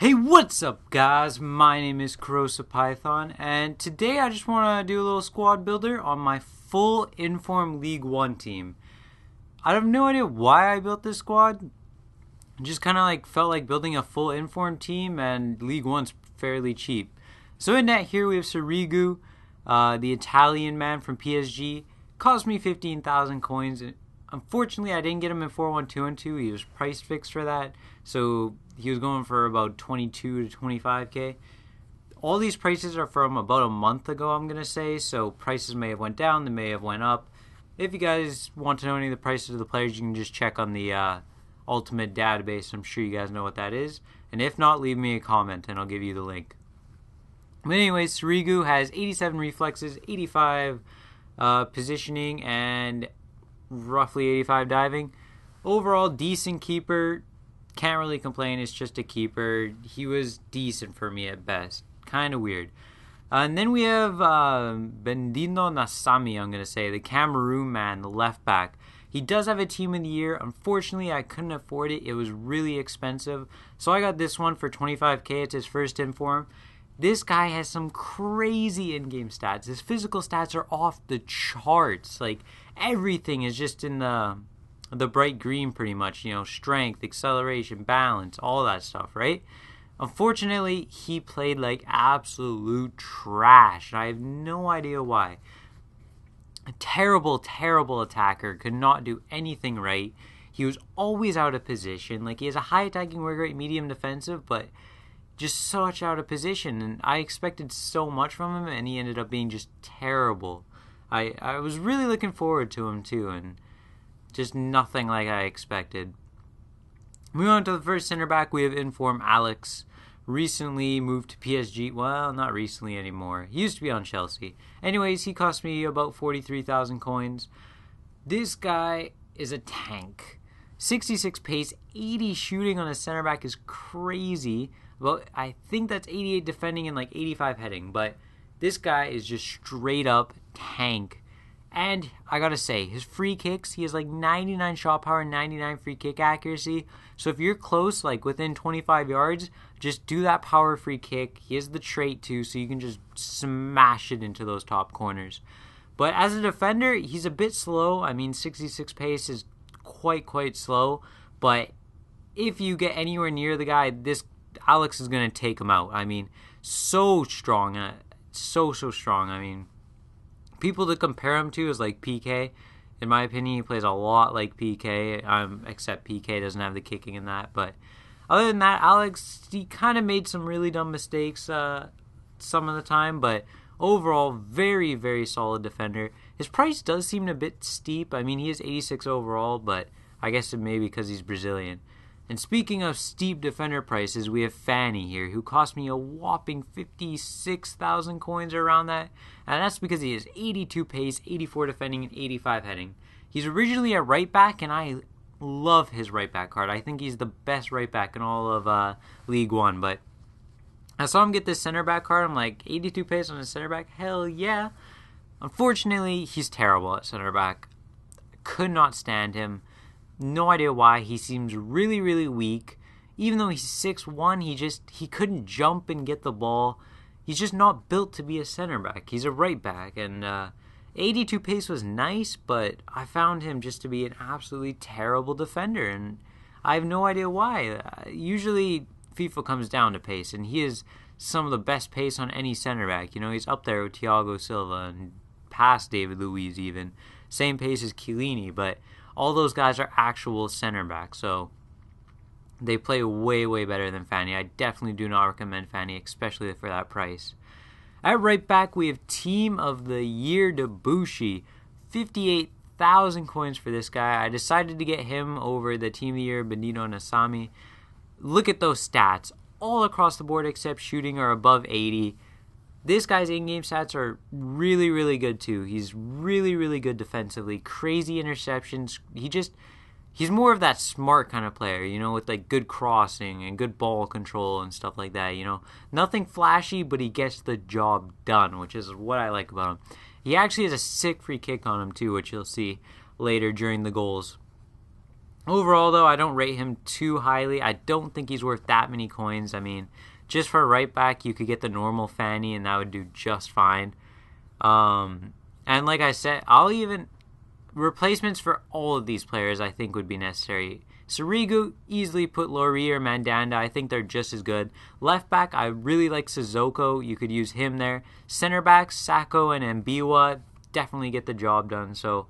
Hey, what's up, guys? My name is Corrosive Python, and today I just want to do a little squad builder on my full Inform League 1 team. I have no idea why I built this squad. Just kind of felt like building a full Inform team, and League 1's fairly cheap. So in net here we have Sirigu, the Italian man from PSG. Cost me 15,000 coins. Unfortunately, I didn't get him in 4-1-2-2. He was price fixed for that, so he was going for about 22 to 25k. All these prices are from about a month ago, I'm gonna say, so prices may have went down, they may have went up. If you guys want to know any of the prices of the players, you can just check on the Ultimate database. I'm sure you guys know what that is, and if not, leave me a comment and I'll give you the link. But anyways, Sirigu has 87 reflexes, 85 positioning, and roughly 85 diving. Overall, decent keeper. Can't really complain. It's just a keeper. He was decent for me at best. Kind of weird. And then we have Bendino Nasami, I'm going to say, the Cameroon man, the left back. He does have a team of the year. Unfortunately, I couldn't afford it. It was really expensive. So I got this one for 25k. It's his first inform. This guy has some crazy in-game stats. His physical stats are off the charts. Like, everything is just in the bright green pretty much. You know, strength, acceleration, balance, all that stuff, right? Unfortunately, he played like absolute trash. I have no idea why. A terrible, terrible attacker. Could not do anything right. He was always out of position. Like, he has a high attacking work rate, medium defensive, but just such out of position, and I expected so much from him, and he ended up being just terrible. I was really looking forward to him too, and just nothing like I expected. Moving on to the first center back, we have Inform Alex. Recently moved to PSG. Well, not recently anymore. He used to be on Chelsea. Anyways, he cost me about 43,000 coins. This guy is a tank. 66 pace, 80 shooting on a center back is crazy. Well, I think that's 88 defending and like 85 heading, but this guy is just straight up tank. And I gotta say, his free kicks, he has like 99 shot power, 99 free kick accuracy. So if you're close, like within 25 yards, just do that power free kick. He has the trait too, so you can just smash it into those top corners. But as a defender, he's a bit slow. I mean, 66 pace is quite slow. But if you get anywhere near the guy, this Alex is going to take him out. I mean, so strong. So strong. I mean, people to compare him to is like PK. In my opinion, he plays a lot like PK, except PK doesn't have the kicking in that. But other than that, Alex, he kind of made some really dumb mistakes some of the time. But overall, very solid defender. His price does seem a bit steep. I mean, he is 86 overall, but I guess it may be because he's Brazilian. And speaking of steep defender prices, we have Fanny here, who cost me a whopping 56,000 coins or around that. And that's because he has 82 pace, 84 defending, and 85 heading. He's originally a right back, and I love his right back card. I think he's the best right back in all of League 1. But I saw him get this center back card. I'm like, 82 pace on a center back? Hell yeah. Unfortunately, he's terrible at center back. Could not stand him. No idea why. He seems really weak. Even though he's 6'1", he couldn't jump and get the ball. He's just not built to be a center back. He's a right back. And 82 pace was nice, but I found him just to be an absolutely terrible defender. And I have no idea why. Usually FIFA comes down to pace, and he is some of the best pace on any center back. You know, he's up there with Thiago Silva and past David Luiz even. Same pace as Chiellini, but all those guys are actual center backs, so they play way better than Fanny. I definitely do not recommend Fanny, especially for that price. At right back, we have Team of the Year Debussy. 58,000 coins for this guy. I decided to get him over the Team of the Year Bendino Nasami. Look at those stats. All across the board except shooting are above 80. This guy's in-game stats are really good too. He's really good defensively. Crazy interceptions. He's more of that smart kind of player, you know, with like good crossing and good ball control and stuff like that, you know. Nothing flashy, but he gets the job done, which is what I like about him. He actually has a sick free kick on him too, which you'll see later during the goals. Overall, though, I don't rate him too highly. I don't think he's worth that many coins. I mean, just for a right back, you could get the normal Fanny, and that would do just fine. And like I said, replacements for all of these players I think would be necessary. Sirigu, easily put Laurie or Mandanda. I think they're just as good. Left back, I really like Sissoko. You could use him there. Center back, Sacco and Mbiwa definitely get the job done. So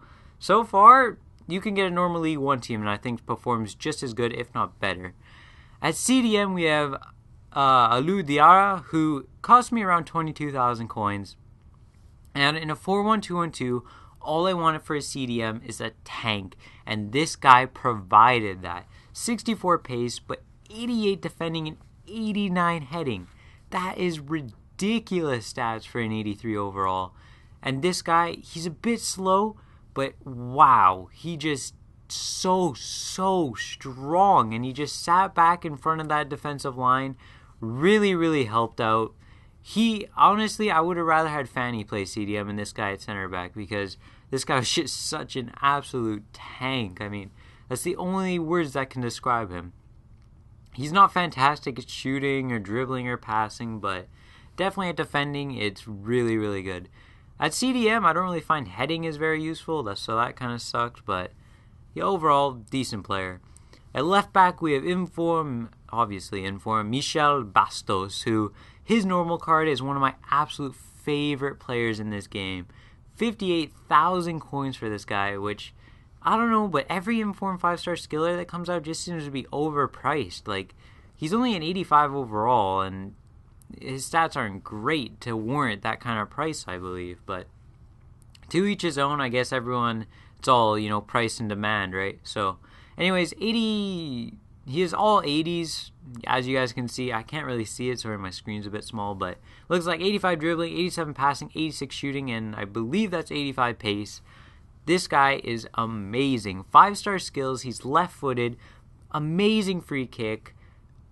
far, you can get a normal League One team, and I think performs just as good, if not better. At CDM, we have Alou Diarra, who cost me around 22,000 coins. And in a 4-1-2-1-2, all I wanted for a CDM is a tank, and this guy provided that. 64 pace, but 88 defending and 89 heading. That is ridiculous stats for an 83 overall. And this guy, he's a bit slow, but wow, he just so strong, and he just sat back in front of that defensive line. Really helped out. Honestly, I would have rather had Fanny play CDM and this guy at center back, because this guy was just such an absolute tank. I mean, that's the only words that can describe him. He's not fantastic at shooting or dribbling or passing, but definitely at defending, it's really good. At CDM, I don't really find heading is very useful, so that kind of sucks, but the overall, decent player. At left back, we have obviously Inform, Michel Bastos, who his normal card is one of my absolute favorite players in this game. 58,000 coins for this guy, which, I don't know, but every Inform 5-star skiller that comes out just seems to be overpriced. Like, he's only an 85 overall, and his stats aren't great to warrant that kind of price, I believe. But to each his own, I guess it's all, price and demand, right? So, anyways, he is all 80s, as you guys can see. I can't really see it, sorry, my screen's a bit small, but looks like 85 dribbling, 87 passing, 86 shooting, and I believe that's 85 pace. This guy is amazing. 5-star skills, he's left-footed, amazing free kick.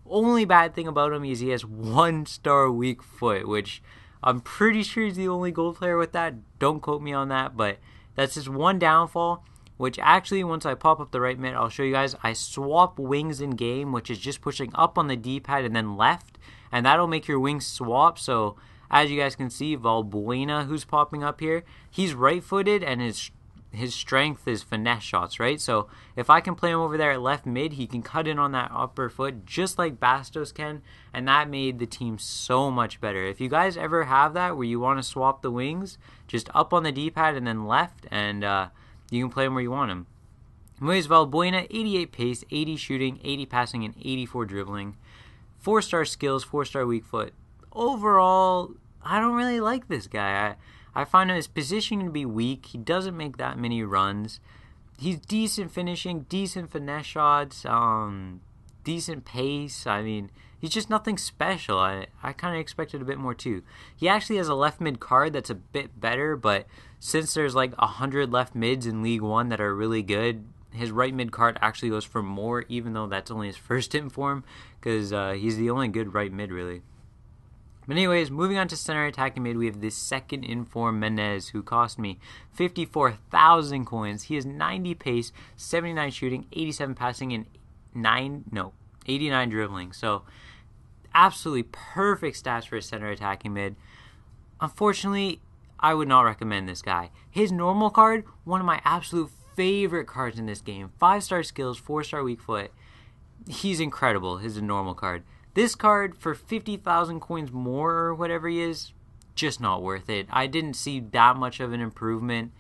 Only bad thing about him is he has 1-star weak foot, which I'm pretty sure he's the only gold player with that. Don't quote me on that, but that's just one downfall, which actually, once I pop up the right mid, I'll show you guys. I swap wings in game, which is just pushing up on the D-pad and then left, and that'll make your wings swap. So as you guys can see, Valbuena, who's popping up here, he's right-footed, and his strength is finesse shots, right? So if I can play him over there at left mid, he can cut in on that upper foot just like Bastos can, and that made the team so much better. If you guys ever have that where you want to swap the wings, just up on the D-pad and then left, and you can play him where you want him. Anyways, Valbuena, 88 pace, 80 shooting, 80 passing, and 84 dribbling. 4-star skills, 4-star weak foot. Overall, I don't really like this guy. I find his positioning to be weak. He doesn't make that many runs. He's decent finishing, decent finesse shots, decent pace. I mean, he's just nothing special. I kind of expected a bit more too. He actually has a left mid card that's a bit better, but since there's like 100 left mids in League One that are really good, his right mid card actually goes for more, even though that's only his first Inform, because he's the only good right mid really. But anyways, moving on to center attacking mid, we have this second Inform Menez, who cost me 54,000 coins. He has 90 pace, 79 shooting, 87 passing, and 89 dribbling. So absolutely perfect stats for a center attacking mid. Unfortunately, I would not recommend this guy. His normal card, one of my absolute favorite cards in this game. 5-star skills, 4-star weak foot. He's incredible. His normal card. This card, for 50,000 coins more or whatever he is, just not worth it. I didn't see that much of an improvement.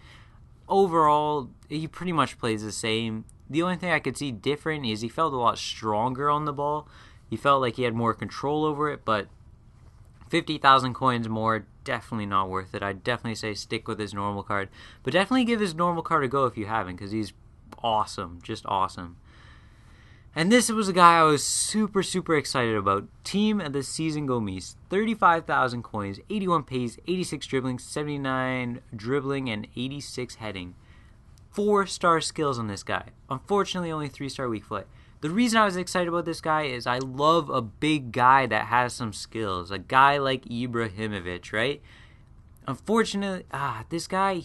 Overall, he pretty much plays the same. The only thing I could see different is he felt a lot stronger on the ball. He felt like he had more control over it, but 50,000 coins more, definitely not worth it. I'd definitely say stick with his normal card. But definitely give his normal card a go if you haven't, because he's awesome. Just awesome. And this was a guy I was super excited about. Team of the Season Gomis. 35,000 coins, 81 pace, 86 dribbling, 79 dribbling, and 86 heading. 4-star skills on this guy. Unfortunately, only 3-star weak foot. The reason I was excited about this guy is I love a big guy that has some skills. A guy like Ibrahimovic, right? Unfortunately, this guy,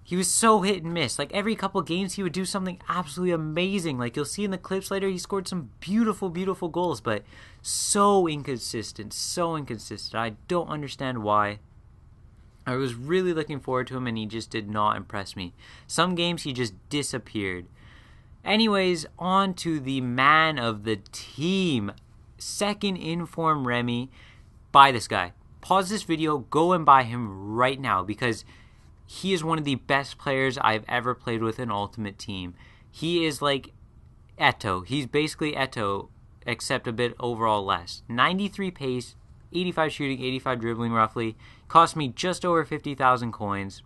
he was so hit and miss. Like every couple games he would do something absolutely amazing. Like you'll see in the clips later, he scored some beautiful, beautiful goals, but so inconsistent, so inconsistent. I don't understand why. I was really looking forward to him and he just did not impress me. Some games he just disappeared. Anyways, on to the man of the team. Second in form Remy. Buy this guy. Pause this video, go and buy him right now because he is one of the best players I've ever played with in Ultimate Team. He is like Eto. He's basically Eto, except a bit overall less. 93 pace, 85 shooting, 85 dribbling roughly. Cost me just over 50,000 coins.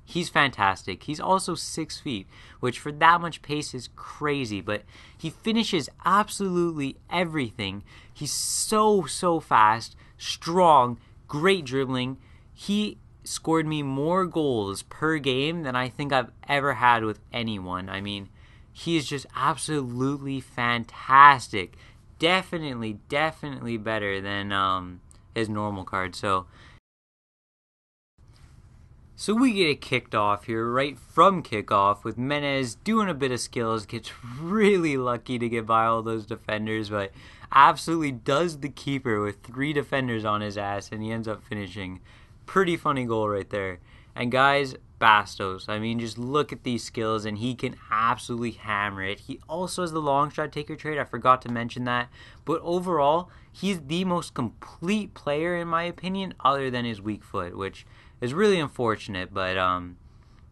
He's fantastic. He's also 6 feet, which for that much pace is crazy, but he finishes absolutely everything. He's so fast, strong, great dribbling. He scored me more goals per game than I think I've ever had with anyone. I mean, he is just absolutely fantastic. Definitely better than his normal card. So we get it kicked off here right from kickoff with Menez doing a bit of skills, gets really lucky to get by all those defenders, but absolutely does the keeper with 3 defenders on his ass, and he ends up finishing. Pretty funny goal right there. And guys, Bastos, I mean, just look at these skills, and he can absolutely hammer it. He also has the long shot taker trait. I forgot to mention that. But overall, he's the most complete player, in my opinion, other than his weak foot, which is really unfortunate. But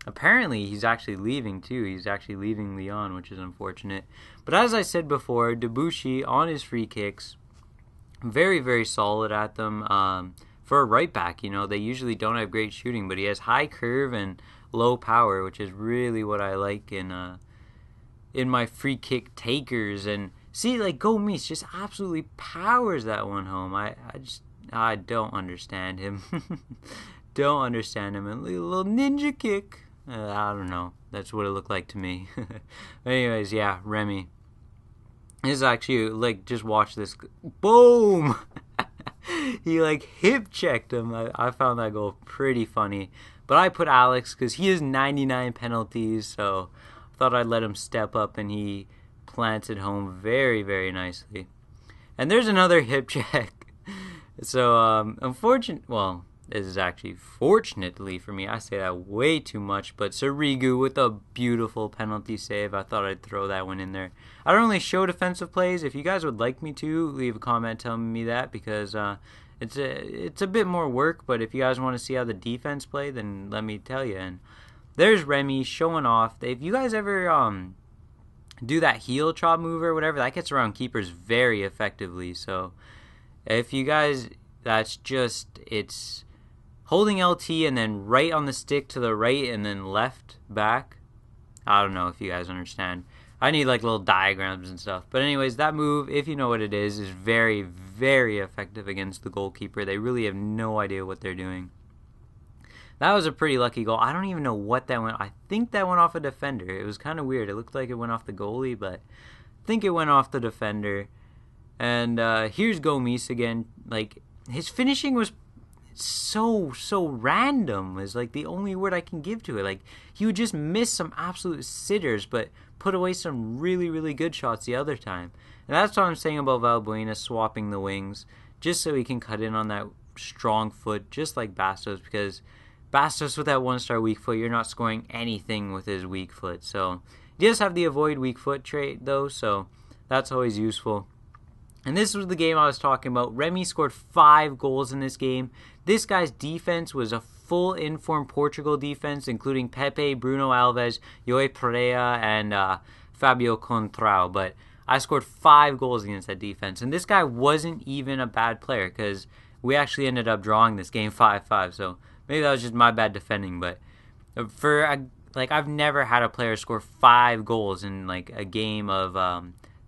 apparently, he's actually leaving, too. He's actually leaving Lyon, which is unfortunate. But as I said before, Debuchy on his free kicks, very solid at them. For a right back, you know, they usually don't have great shooting, but he has high curve and low power, which is really what I like in my free kick takers. And see, like Gomes just absolutely powers that one home. I don't understand him. Don't understand him. A little ninja kick. I don't know. That's what it looked like to me. Anyways, yeah, Remy. This is actually, like, just watch this. Boom! He like hip checked him. I found that goal pretty funny. But I put Alex because he has 99 penalties, so I thought I'd let him step up, and he plants it home very nicely. And there's another hip check. So well, this is actually fortunately for me. I say that way too much, but Sirigu with a beautiful penalty save. I thought I'd throw that one in there. I don't really show defensive plays. If you guys would like me to, leave a comment telling me that, because it's a bit more work. But if you guys want to see how the defense play, then let me tell you. And there's Remy showing off. If you guys ever do that heel chop move or whatever, that gets around keepers very effectively. So if you guys, it's holding LT and then right on the stick to the right and then left back. I don't know if you guys understand. I need like little diagrams and stuff. But anyways, that move, if you know what it is very effective against the goalkeeper. They really have no idea what they're doing. That was a pretty lucky goal. I don't even know what that went. I think that went off a defender. It was kind of weird. It looked like it went off the goalie, but I think it went off the defender. And here's Gomes again. Like, his finishing was so random is like the only word I can give to it. Like, he would just miss some absolute sitters, but put away some really good shots the other time. And that's what I'm saying about Valbuena swapping the wings, just so he can cut in on that strong foot, just like Bastos, because Bastos with that 1-star weak foot, you're not scoring anything with his weak foot. So he does have the avoid weak foot trait though, so that's always useful. And this was the game I was talking about. Remy scored 5 goals in this game. This guy's defense was a full informed Portugal defense, including Pepe, Bruno Alves, Joey Pereira, and Fabio Contrao. But I scored 5 goals against that defense. And this guy wasn't even a bad player, because we actually ended up drawing this game 5-5. So maybe that was just my bad defending. But I've never had a player score 5 goals in like a game of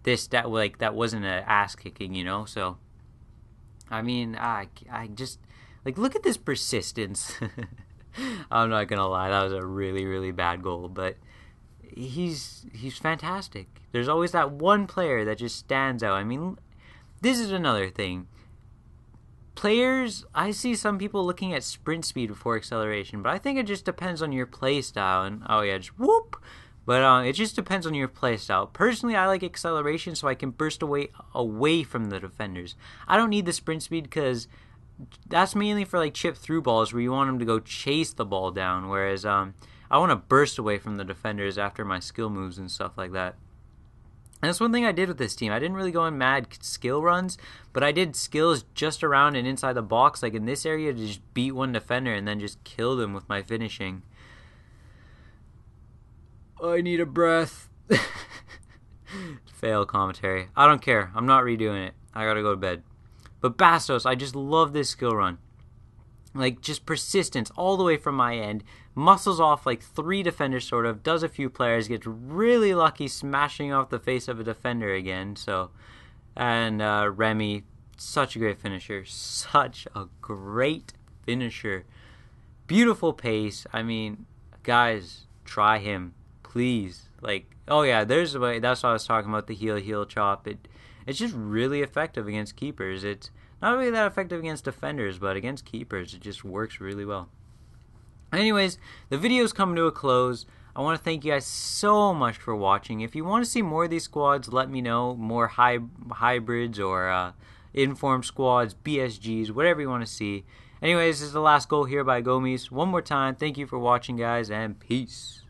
that wasn't an ass kicking, you know. So I mean, I just like, look at this persistence. I'm not gonna lie, that was a really bad goal, but he's fantastic. There's always that one player that just stands out. I mean, this is another thing. players, I see some people looking at sprint speed before acceleration, but I think it just depends on your play style. And oh yeah, just whoop. But it just depends on your play style. Personally, I like acceleration so I can burst away from the defenders. I don't need the sprint speed because that's mainly for like chip through balls where you want them to go chase the ball down. Whereas I want to burst away from the defenders after my skill moves and stuff like that. And that's one thing I did with this team. I didn't really go on mad skill runs, but I did skills just around and inside the box, like in this area, to just beat one defender and then just kill them with my finishing. I need a breath. Fail commentary. I don't care. I'm not redoing it. I gotta go to bed. But Bastos, I just love this skill run. Like, just persistence all the way from my end. Muscles off like 3 defenders, sort of. Does a few players. Gets really lucky smashing off the face of a defender again. So, and Remy, such a great finisher. Such a great finisher. Beautiful pace. I mean, guys, try him. Please. Like, oh yeah, there's a way. That's what I was talking about, the heel chop. It's just really effective against keepers. It's not really that effective against defenders, but against keepers, it just works really well. Anyways, the video's coming to a close. I want to thank you guys so much for watching. If you want to see more of these squads, let me know. More hybrids or informed squads, BSGs, whatever you want to see. Anyways, this is the last goal here by Gomes. One more time, thank you for watching, guys, and peace.